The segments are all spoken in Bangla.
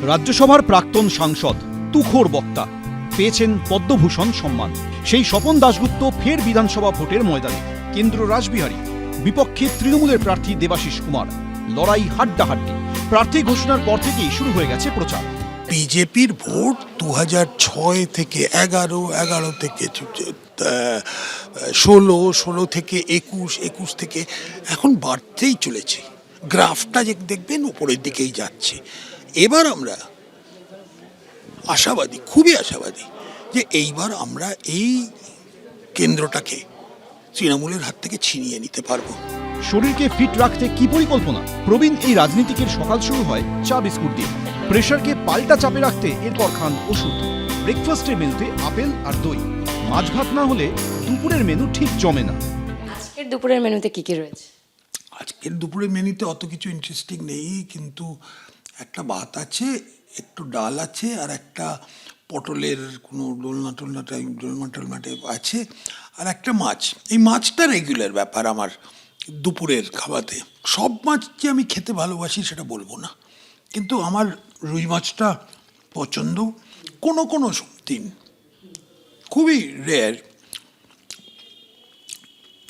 রাজ্যসভার প্রাক্তন সাংসদ তুখোড় বক্তা পেয়েছেন পদ্মভূষণ সম্মান। সেই স্বপন দাশগুপ্ত ফের বিধানসভা ভোটের ময়দানে। কেন্দ্র রাসবিহারী, বিপক্ষে তৃণমূলের প্রার্থী দেবাশিস কুমার। লড়াই হাড্ডাহাড্ডি। প্রার্থী ঘোষণার পর থেকেই শুরু হয়ে গেছে প্রচার। বিজেপির ভোট 2006 থেকে 11 থেকে 16 থেকে 21 থেকে এখন বাড়তেই চলেছে। গ্রাফটা যে দেখবেন উপরের দিকেই যাচ্ছে। এবার আমরা আশাবাদী, খুবই আশাবাদী যে এইবার আমরা এই কেন্দ্রটাকে তৃণমূলের হাত থেকে ছিনিয়ে নিতে পারবো। শরীরকে ফিট রাখতে কি পরিকল্পনা? প্রবীণ এই রাজনীতিকের সকাল শুরু হয় চা বিস্কুট দিয়ে। প্রেশারকে পাল্টা চাপে রাখতে এরপর খান ওষুধ। ব্রেকফাস্টের মেনুতে আপেল আর দই। মাছ ভাত না হলে দুপুরের মেনু ঠিক জমে না। আজকের দুপুরের মেনুতে কি কি রয়েছে? আজকের দুপুরের মেনুতে অত কিছু ইন্টারেস্টিং নেই, কিন্তু একটা ভাত আছে, একটু ডাল আছে, আর একটা পটলের কোনো ডোলমা টলমাটে আছে, আর একটা মাছ। এই মাছটা রেগুলার ব্যাপার আমার দুপুরের খাবাতে। সব মাছ যে আমি খেতে ভালোবাসি সেটা বলবো না, কিন্তু আমার রুই মাছটা পছন্দ। কোনো কোনো দিন খুবই রেয়ার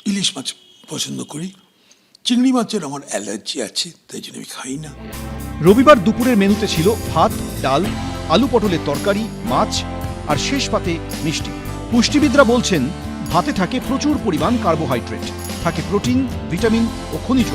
ইলিশ মাছ পছন্দ করি। চিংড়ি মাছের আমার অ্যালার্জি আছে, তাই জন্য আমি খাই না। রবিবার দুপুরের মেনুতে ছিল ভাত, ডাল, আলু পটলের তরকারি, মাছ আর শেষ পাতে মিষ্টি। পুষ্টিবিদরা বলছেন ভাতে থাকে প্রচুর পরিমাণ কার্বোহাইড্রেট, থাকে প্রোটিন, ভিটামিন ও খনিজ।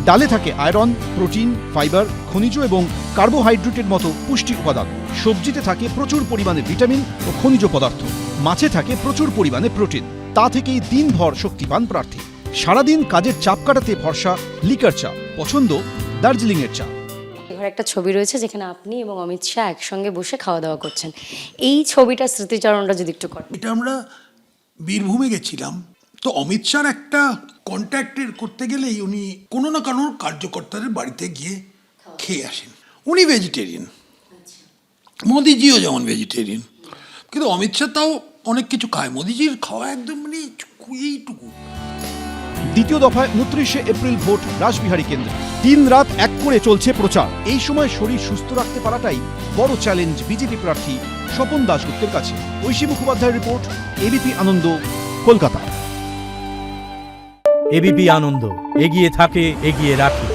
ডালে থাকে আয়রন, প্রোটিন, ফাইবার, খনিজ এবং কার্বোহাইড্রেটের মতো পুষ্টি উপাদান। সবজিতে থাকে প্রচুর পরিমাণে ভিটামিন ও খনিজ পদার্থ। মাছে থাকে প্রচুর পরিমাণে প্রোটিন। তা থেকেই দিনভর শক্তি পান প্রার্থী। সারাদিন কাজের চাপ কাটাতে ভরসা লিকার চা, পছন্দ দার্জিলিংয়ের চা। এবার একটা ছবি রয়েছে যেখানে আপনি এবং অমিত শাহ একসঙ্গে বসে খাওয়া দাওয়া করছেন। এই ছবিটার স্মৃতিচারণটা যদি একটু করেন। এটা আমরা বীরভূমে গেছিলাম, তো অমিত শাহ একটা কন্ট্যাক্টের করতে গেলেই উনি কোনো না কোনো কার্যকর্তাদের বাড়িতে গিয়ে খেয়ে আসেন। উনি ভেজিটেরিয়ান, মোদিজিও যেমন ভেজিটেরিয়ান, কিন্তু অমিত শাহ তাও অনেক কিছু খায়। মোদিজির খাওয়া একদম মানে এইটুকু। দ্বিতীয় দফায় 29শে এপ্রিল ভোট রাসবিহারী কেন্দ্রে। দিন রাত এক করে চলছে প্রচার। এই সময় শরীর সুস্থ রাখতে পারাটাই বড় চ্যালেঞ্জ বিজেপি প্রার্থী স্বপন দাশগুপ্তের কাছে। ঐশী মুখোপাধ্যায়ের রিপোর্ট, এবিপি আনন্দ, কলকাতা। এবিপি আনন্দ, এগিয়ে থাকে, এগিয়ে রাখে।